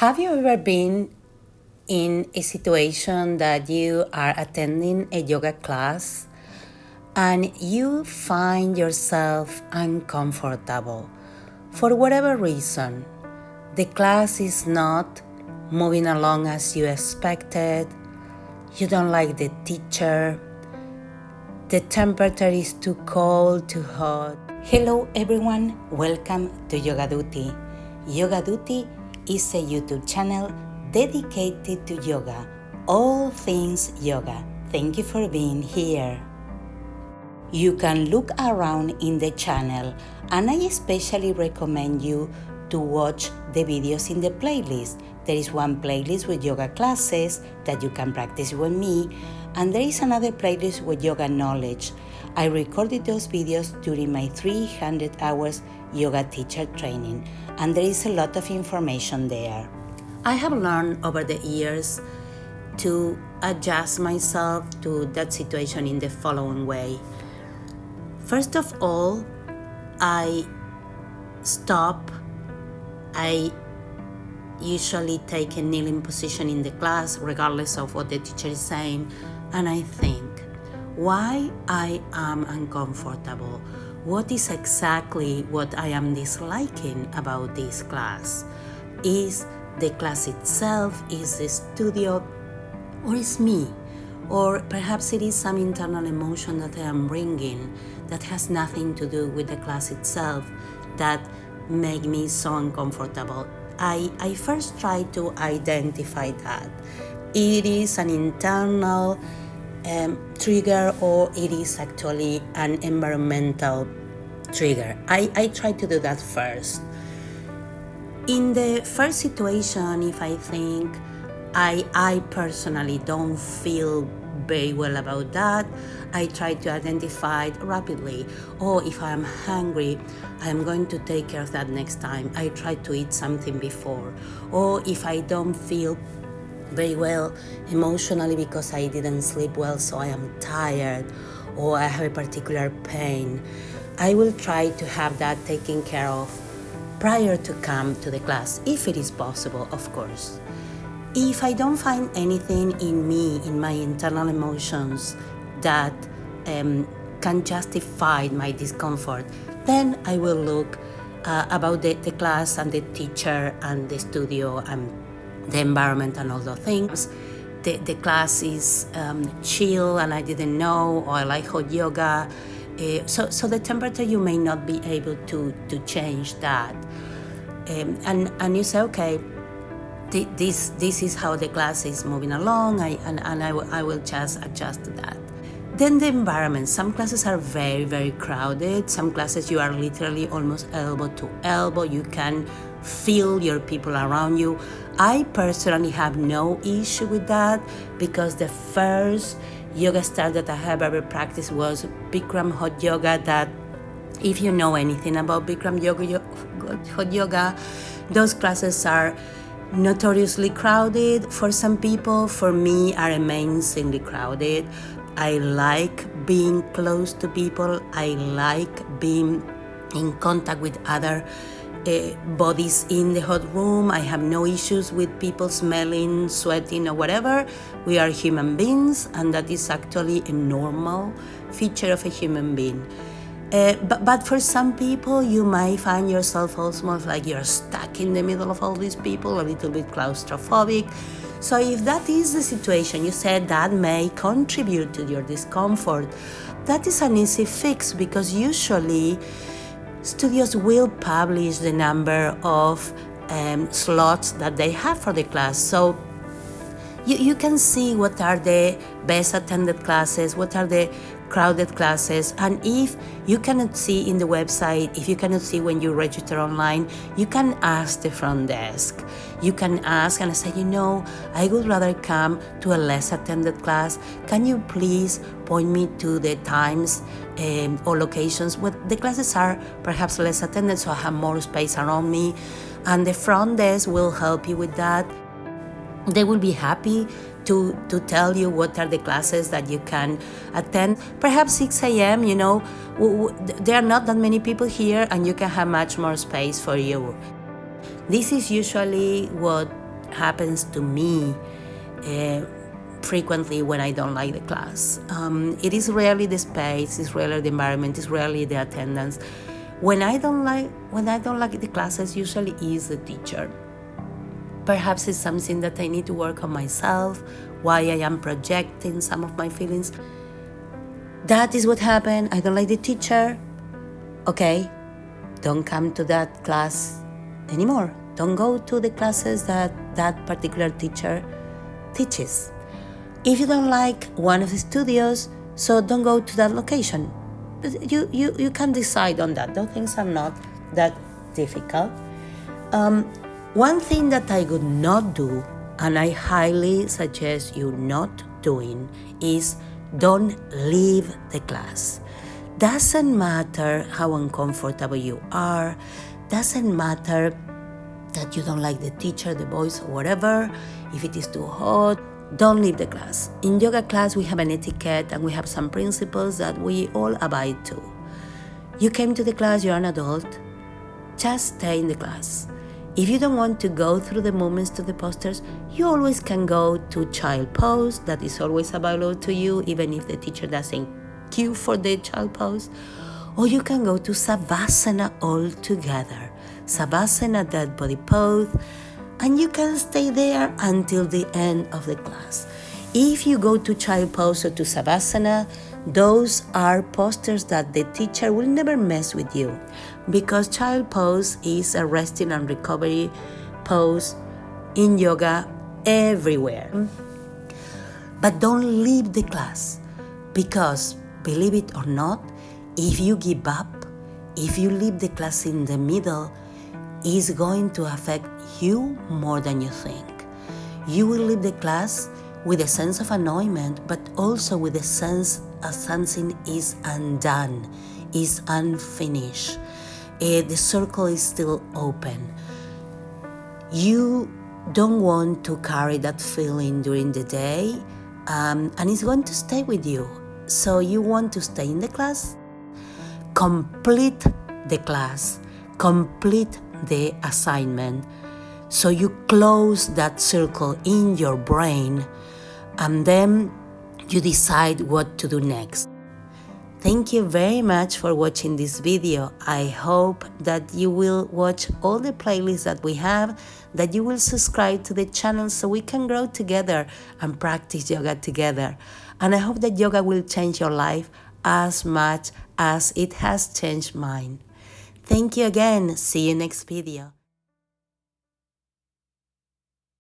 Have you ever been in a situation that you are attending a yoga class and you find yourself uncomfortable for whatever reason? The class is not moving along as you expected, you don't like the teacher, the temperature is too cold, too hot. Hello everyone, welcome to Yoga Duty. Yoga Duty is a YouTube channel dedicated to yoga, all things yoga. Thank you for being here. You can look around in the channel, and I especially recommend you to watch the videos in the playlist. There is one playlist with yoga classes that you can practice with me, and there is another playlist with yoga knowledge. I recorded those videos during my 300 hours yoga teacher training, and there is a lot of information there. I have learned over the years to adjust myself to that situation in the following way. First of all, I stop. I usually take a kneeling position in the class, regardless of what the teacher is saying, and I think why I am uncomfortable. What is exactly what I am disliking about this class? Is the class itself? Is the studio? Or is me? Or perhaps it is some internal emotion that I am bringing that has nothing to do with the class itself that make me so uncomfortable. I first try to identify that. It is an internal trigger, or it is actually an environmental trigger. I try to do that first. In the first situation, if I think I personally don't feel very well about that, I try to identify it rapidly. Or if I'm hungry, I'm going to take care of that next time. I try to eat something before. Or if I don't feel very well emotionally because I didn't sleep well, so I am tired, or I have a particular pain, I will try to have that taken care of prior to come to the class, if it is possible, of course. If I don't find anything in me, in my internal emotions, that can justify my discomfort, then I will look about the class and the teacher and the studio and the environment and all those things. The class is chill and I didn't know, or I like hot yoga. So the temperature, you may not be able to change that. And you say, okay, this is how the class is moving along, I will just adjust to that. Then the environment. Some classes are very, very crowded. Some classes you are literally almost elbow to elbow. You can feel your people around you. I personally have no issue with that, because the first yoga style that I have ever practiced was Bikram hot yoga. That, if you know anything about Bikram hot yoga, those classes are notoriously crowded for some people. For me, are amazingly crowded. I like being close to people. I like being in contact with other bodies in the hot room. I have no issues with people smelling, sweating, or whatever. We are human beings, and that is actually a normal feature of a human being. But for some people, you might find yourself almost like you're stuck in the middle of all these people, a little bit claustrophobic. So if that is the situation, you said that may contribute to your discomfort, that is an easy fix, because usually studios will publish the number of slots that they have for the class. So you can see what are the best attended classes, what are the crowded classes, and if you cannot see in the website, if you cannot see when you register online, you can ask the front desk. You can ask and say, I would rather come to a less attended class. Can you please point me to the times or locations where the classes are perhaps less attended, so I have more space around me? And the front desk will help you with that. They will be happy to tell you what are the classes that you can attend. Perhaps 6 a.m., there are not that many people here, and you can have much more space for you. This is usually what happens to me frequently when I don't like the class. It is rarely the space, it's rarely the environment, it's rarely the attendance. When I don't like the classes, usually is the teacher. Perhaps it's something that I need to work on myself, why I am projecting some of my feelings. That is what happened. I don't like the teacher. Okay, don't come to that class anymore. Don't go to the classes that that particular teacher teaches. If you don't like one of the studios, so don't go to that location. But you can decide on that. Those things are not that difficult. One thing that I would not do, and I highly suggest you not doing, is don't leave the class. Doesn't matter how uncomfortable you are, doesn't matter that you don't like the teacher, the voice, or whatever, if it is too hot, don't leave the class. In yoga class, we have an etiquette and we have some principles that we all abide to. You came to the class, you're an adult, just stay in the class. If you don't want to go through the movements to the posters, you always can go to child pose. That is always available to you, even if the teacher doesn't cue for the child pose. Or you can go to Savasana altogether. Savasana, that body pose, and you can stay there until the end of the class. If you go to child pose or to Savasana, those are posters that the teacher will never mess with you, because child pose is a resting and recovery pose in yoga everywhere. But don't leave the class, because believe it or not, if you give up, if you leave the class in the middle, it's going to affect you more than you think. You will leave the class with a sense of annoyance, but also with a sense of something is undone, is unfinished. The circle is still open. You don't want to carry that feeling during the day, and it's going to stay with you. So you want to stay in the class, complete the class, complete the assignment. So you close that circle in your brain, and then you decide what to do next. Thank you very much for watching this video. I hope that you will watch all the playlists that we have, that you will subscribe to the channel so we can grow together and practice yoga together. And I hope that yoga will change your life as much as it has changed mine. Thank you again. See you next video.